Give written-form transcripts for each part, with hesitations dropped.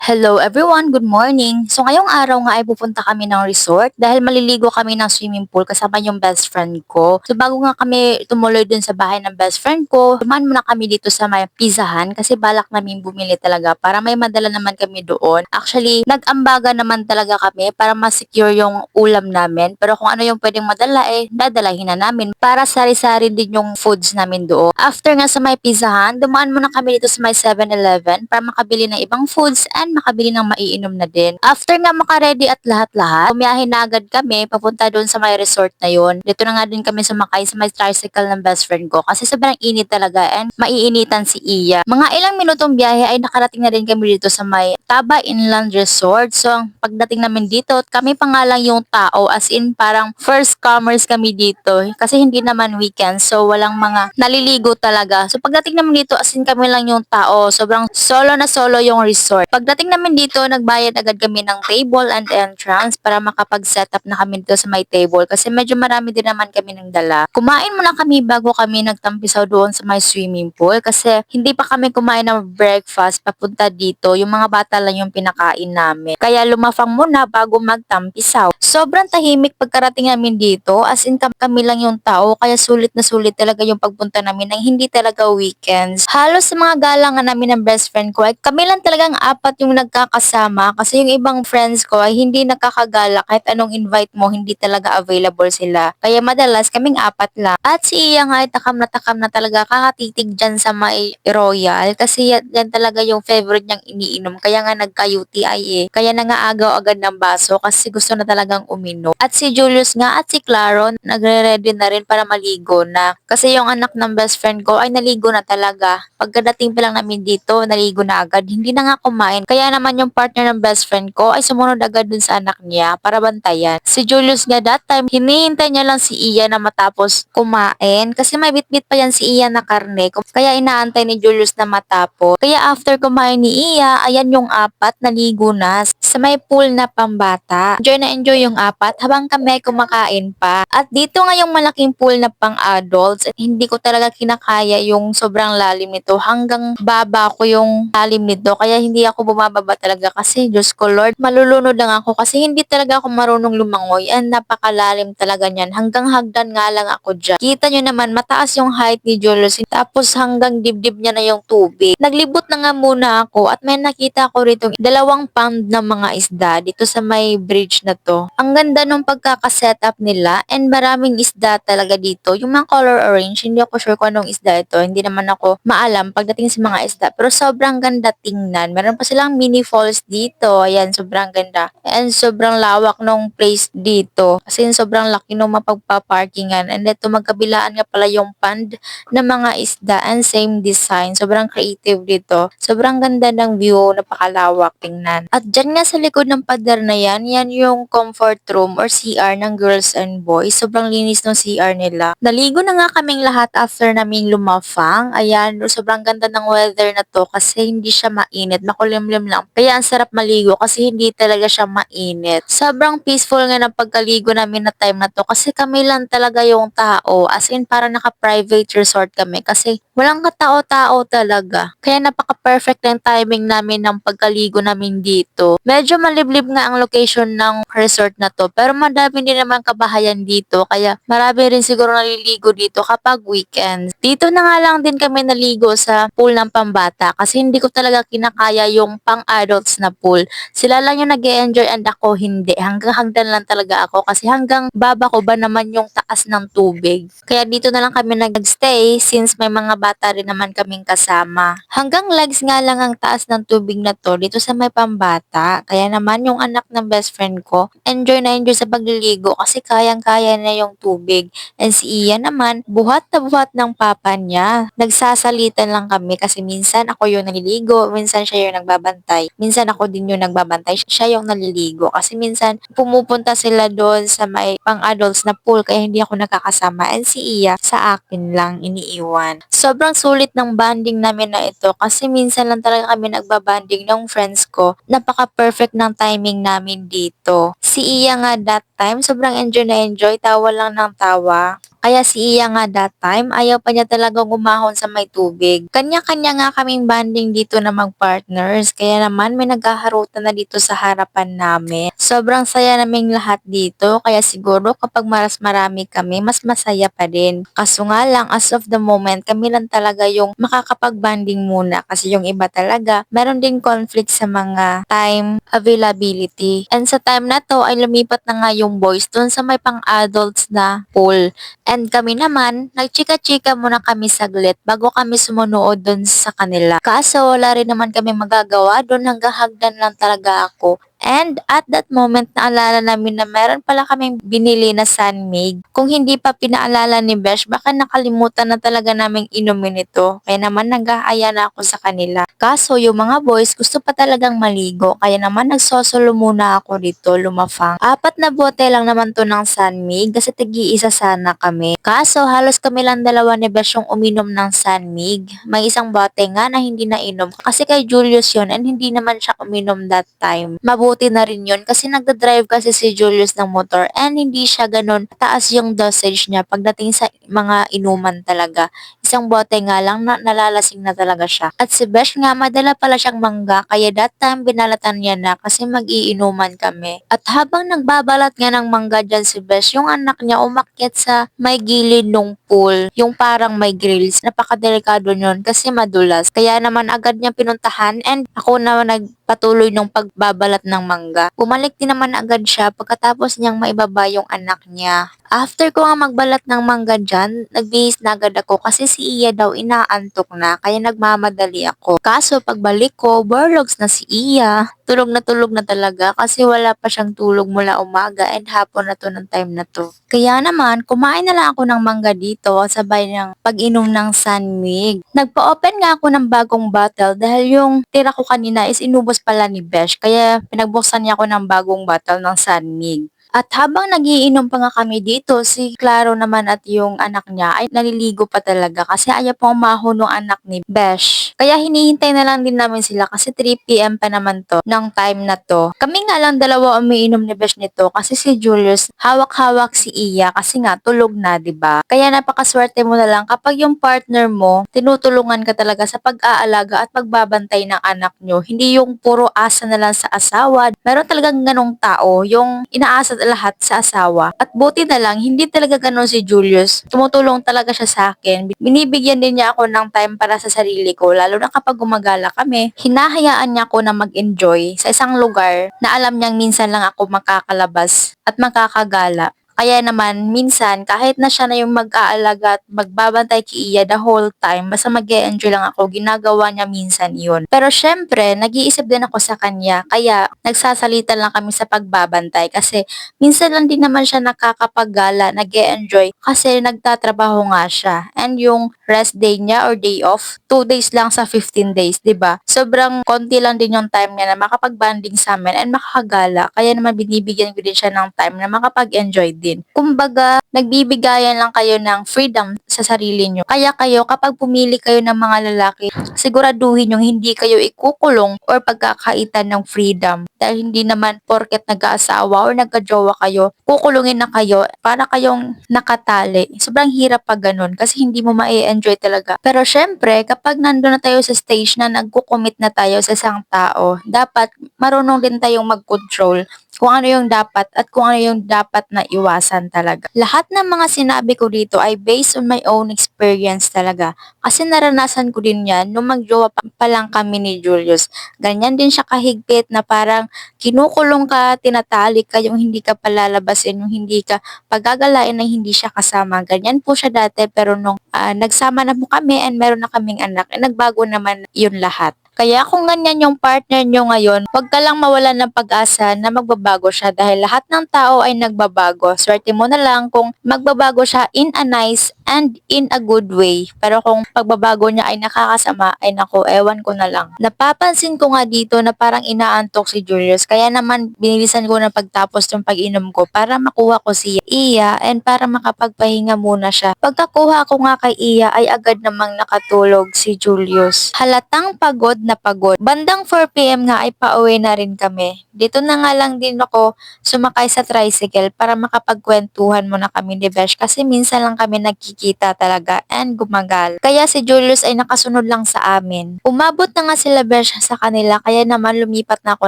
Hello everyone, good morning. So ngayong araw nga ay pupunta kami ng resort dahil maliligo kami ng swimming pool kasama yung best friend ko. So bago nga kami tumuloy dun sa bahay ng best friend ko, dumaan muna kami dito sa may pizzahan kasi balak namin bumili talaga para may madala naman kami doon. Actually, nag-ambaga naman talaga kami para ma-secure yung ulam namin. Pero kung ano yung pwedeng madala dadalahin na namin para sari-sari din yung foods namin doon. After nga sa may pizzahan, dumaan muna kami dito sa may 7-Eleven para makabili ng ibang foods and makabili ng maiinom na din. After nga makaredy at lahat-lahat, bumiyahe na agad kami papunta doon sa may resort na yun. Dito na nga din kami sumakay sa may tricycle ng best friend ko kasi sobrang init talaga and maiinitan si Iya. Mga ilang minutong biyahe ay nakarating na din kami dito sa may Taba Inland Resort. So ang pagdating namin dito, kami pa nga lang yung tao as in parang first comers kami dito kasi hindi naman weekend so walang mga naliligo talaga. So pagdating naman dito as in kami lang yung tao. Sobrang solo na solo yung resort. Pagdating namin dito, nagbayad agad kami ng table and entrance para makapag-set up na kami dito sa may table kasi medyo marami din naman kami ng dala. Kumain muna kami bago kami nagtampisaw doon sa may swimming pool kasi hindi pa kami kumain ng breakfast papunta dito. Yung mga bata lang yung pinakain namin. Kaya lumafang muna bago magtampisaw. Sobrang tahimik pagkarating namin dito as in kami lang yung tao kaya sulit na sulit talaga yung pagpunta namin ng hindi talaga weekends. Halos sa mga galangan namin ng best friend ko ay kami lang talagang apat yung nagkakasama kasi yung ibang friends ko ay hindi nakakagala kahit anong invite mo hindi talaga available sila. Kaya madalas kaming apat lang. At si Iya nga ay takam na talaga kakatitig dyan sa may Royal kasi yan talaga yung favorite niyang iniinom kaya nga nagka-UTI Kaya nangaagaw agad ng baso kasi gusto na talagang uminom. At si Julius nga at si Claro nagre-ready na rin para maligo na kasi yung anak ng best friend ko ay naligo na talaga. Pagkadating pa lang namin dito, naligo na agad. Hindi na nga kumain. Kaya naman yung partner ng best friend ko ay sumunod agad dun sa anak niya para bantayan. Si Julius nga that time, hinihintay niya lang si Iya na matapos kumain kasi may bitbit pa yan si Iya na karne. Kaya inaantay ni Julius na matapos. Kaya after kumain ni Iya, ayan yung apat naligo na sa may pool na pambata. Enjoy na enjoy yung apat habang kami ay kumakain pa. At dito nga yung malaking pool na pang adults, hindi ko talaga kinakaya yung sobrang lalim nito. Hanggang baba ko yung lalim nito. Kaya hindi ako bumababa talaga kasi Diyos ko Lord, malulunod lang ako kasi hindi talaga ako marunong lumangoy. And napakalalim talaga niyan. Hanggang hagdan nga lang ako dyan. Kita nyo naman, mataas yung height ni Julius. Tapos hanggang dibdib niya na yung tubig. Naglibot na nga muna ako at may nakita ko rito 2 pound na mga isda dito sa may bridge na to. Ang ganda nung pagkakasetup nila and maraming isda talaga dito. Yung mga color orange, hindi ako sure kung anong isda ito. Hindi naman ako maalam pagdating sa mga isda. Pero sobrang ganda tingnan. Meron pa silang mini falls dito. Ayan, sobrang ganda. And sobrang lawak nung place dito. Kasi sobrang laki nung mapagpaparkingan. And ito magkabilaan nga pala yung pond ng mga isda and same design. Sobrang creative dito. Sobrang ganda ng view, napakalawak tingnan. At dyan nga sa likod ng pader na yan yung comfort room or CR ng girls and boys. Sobrang linis ng CR nila. Naligo na nga kaming lahat after naming lumafang. Ayan, sobrang ganda ng weather na to kasi hindi siya mainit, makulimlim lang. Kaya ang sarap maligo kasi hindi talaga siya mainit. Sobrang peaceful nga ng pagkaligo namin na time na to kasi kami lang talaga yung tao. As in, parang naka-private resort kami kasi walang katao-tao talaga. Kaya napaka-perfect ng timing namin ng pagkaligo namin dito. Medyo maliblib nga ang location ng resort na to pero madami din naman kabahayan dito kaya marami rin siguro naliligo dito kapag weekends. Dito na nga lang din kami naligo sa pool ng pambata kasi hindi ko talaga kinakaya yung pang-adults na pool. Sila lang yung nag-enjoy and ako hindi. Hanggang hagdan lang talaga ako kasi hanggang baba ko ba naman yung taas ng tubig. Kaya dito na lang kami nag-stay since may mga bata rin naman kaming kasama. Hanggang legs nga lang ang taas ng tubig na to dito sa may pambata. Kaya naman yung anak ng best friend ko, enjoy sa pagliligo kasi kayang-kaya na yung tubig. And si Ian naman, buhat na buhat ng papa niya. Nagsasalitan lang kami kasi minsan ako yung naliligo, minsan siya yung nagbabantay. Minsan ako din yung nagbabantay, siya yung naliligo. Kasi minsan pumupunta sila doon sa may pang-adults na pool kaya hindi ako nakakasama. And si Iya sa akin lang iniiwan. Sobrang sulit ng banding namin na ito kasi minsan lang talaga kami nagbabanding ng friends ko. Napaka-perfect ng timing namin dito. Si Iya nga that time, sobrang enjoy na enjoy, tawa lang ng tawa. Kaya si Iya nga that time, ayaw pa niya talagang umahon sa may tubig. Kanya-kanya nga kaming banding dito na mag-partners. Kaya naman may naghaharutan na dito sa harapan namin. Sobrang saya naming lahat dito. Kaya siguro kapag mas marami kami, mas masaya pa din. Kaso nga lang, as of the moment, kami lang talaga yung makakapag-banding muna. Kasi yung iba talaga, meron din conflict sa mga time availability. And sa time na to, ay lumipat na nga yung boys dun sa may pang-adults na pool. And kami naman, nagchika-chika muna kami saglit bago kami sumunood dun sa kanila. Kaso wala rin naman kami magagawa dun, hanggang hagdan lang talaga ako. And at that moment, naalala namin na meron pala kaming binili na Sunmig. Kung hindi pa pinaalala ni Besh, baka nakalimutan na talaga naming inumin ito. Kaya naman nag-aaya na ako sa kanila. Kaso yung mga boys gusto pa talagang maligo. Kaya naman nagsosolo muna ako dito, lumafang. 4 na bote lang naman to ng Sunmig kasi tigi-isa sana kami. Kaso halos kami lang dalawa ni Besh yung uminom ng Sunmig. May isang bote nga na hindi nainom kasi kay Julius yun and hindi naman siya uminom that time. Mabuti na rin yun kasi nagda-drive kasi si Julius ng motor and hindi siya ganun taas yung dosage niya pagdating sa mga inuman talaga. Isang bote nga lang na nalalasing na talaga siya. At si Besh nga madala pala siyang mangga kaya that time binalatan niya na kasi mag-iinuman kami. At habang nagbabalat nga ng mangga dyan si Besh, yung anak niya umakyat sa may gilid ng pool, yung parang may grills. Napakadelikado yun kasi madulas. Kaya naman agad niya pinuntahan and ako na nagpatuloy nung pagbabalat ng mangga. Bumalik din naman agad siya pagkatapos niyang maibaba yung anak niya. After ko nga magbalat ng mangga dyan, nagbihis na agad ako kasi si Iya daw inaantok na kaya nagmamadali ako. Kaso pagbalik ko, borlogs na si Iya. Tulog na talaga kasi wala pa siyang tulog mula umaga and hapon na to ng time na to. Kaya naman, kumain na lang ako ng mangga dito sabay ng pag-inom ng Sunmig. Nagpa-open nga ako ng bagong bottle dahil yung tira ko kanina is inubos pala ni Besh kaya pinagbuksan niya ako ng bagong bottle ng Sunmig. At habang nagiinom pa nga kami dito, si Claro naman at yung anak niya ay naliligo pa talaga kasi ayaw pang umahon ng anak ni Besh. Kaya hinihintay na lang din namin sila kasi 3 PM pa naman to ng time na to. Kami nga lang dalawa umiinom ni Besh nito kasi si Julius hawak-hawak si Iya kasi nga tulog na, 'di ba? Kaya napakaswerte mo na lang kapag yung partner mo tinutulungan ka talaga sa pag-aalaga at pagbabantay ng anak nyo. Hindi yung puro asa na lang sa asawa. Meron talagang ganong tao, yung inaasa lahat sa asawa. At buti na lang, hindi talaga ganon si Julius. Tumutulong talaga siya sa akin. Binibigyan din niya ako ng time para sa sarili ko, lalo na kapag gumagala kami. Hinahayaan niya ako na mag-enjoy sa isang lugar na alam niyang minsan lang ako makakalabas at makakagala. Kaya naman, minsan, kahit na siya na yung mag-aalaga at magbabantay kay Iya the whole time, basta mag-e-enjoy lang ako, ginagawa niya minsan yun. Pero syempre, nag-iisip din ako sa kanya, kaya nagsasalita lang kami sa pagbabantay kasi minsan lang din naman siya nakakapaggala, nag-e-enjoy kasi nagtatrabaho nga siya. And yung rest day niya or day off, 2 days lang sa 15 days, 'di ba? Sobrang konti lang din yung time niya na makapag-bonding sa amin and makakagala. Kaya naman binibigyan ko din siya ng time na makapag-enjoy din. Kumbaga, nagbibigayan lang kayo ng freedom sa sarili nyo. Kaya kayo, kapag pumili kayo ng mga lalaki, siguraduhin yung hindi kayo ikukulong or pagkakaitan ng freedom. Dahil hindi naman porket nag-aasawa or nagka-jowa kayo, kukulungin na kayo para kayong nakatali. Sobrang hirap pag ganun kasi hindi mo ma-enjoy talaga. Pero syempre, kapag nandun na tayo sa stage na nagkukomit na tayo sa isang tao, dapat marunong din tayong mag-control kung ano yung dapat at kung ano yung dapat na iwasan talaga. Lahat ng mga sinabi ko dito ay based on my own experience talaga. Kasi naranasan ko din yan nung magjowa pa lang kami ni Julius. Ganyan din siya kahigpit na parang kinukulong ka, tinatali ka, yung hindi ka palalabasin, yung hindi ka pagagalain na hindi siya kasama. Ganyan po siya dati pero nung nagsama na po kami and meron na kaming anak, nagbago naman yun lahat. Kaya kung ganyan yung partner nyo ngayon, huwag ka lang mawalan ng pag-asa na magbabago siya dahil lahat ng tao ay nagbabago. Swerte mo na lang kung magbabago siya in a nice and in a good way. Pero kung pagbabago niya ay nakakasama, ay nako, ewan ko na lang. Napapansin ko nga dito na parang inaantok si Julius, kaya naman binilisan ko na pagtapos ng pag-inom ko para makuha ko si Iya and para makapagpahinga muna siya. Pagkakuha ko nga kay Iya ay agad namang nakatulog si Julius. Halatang pagod na pagod. Bandang 4 PM nga ay pauwi na rin kami. Dito na nga lang din ako sumakay sa tricycle para makapagkwentuhan muna kami ni Besh kasi minsan lang kami nagkikita talaga and gumagal. Kaya si Julius ay nakasunod lang sa amin. Umabot na nga sila Besh sa kanila kaya naman lumipat na ako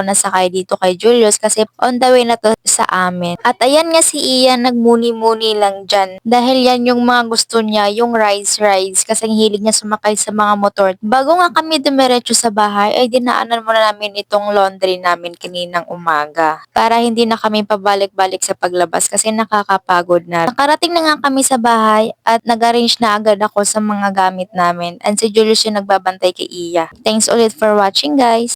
nasakay dito kay Julius kasi on the way na to sa amin. At ayan nga si Ian nagmuni-muni lang dyan dahil yan yung mga gusto niya, yung rides kasi ang hilig niya sumakay sa mga motor. Bago nga kami dumiretso sa bahay ay dinaanan muna namin itong laundry namin kaninang umaga para hindi na kami pabalik-balik sa paglabas kasi nakakapagod na. Nakarating na nga kami sa bahay at nag-arrange na agad ako sa mga gamit namin and si Julius yung nagbabantay kay Iya. Thanks ulit for watching guys!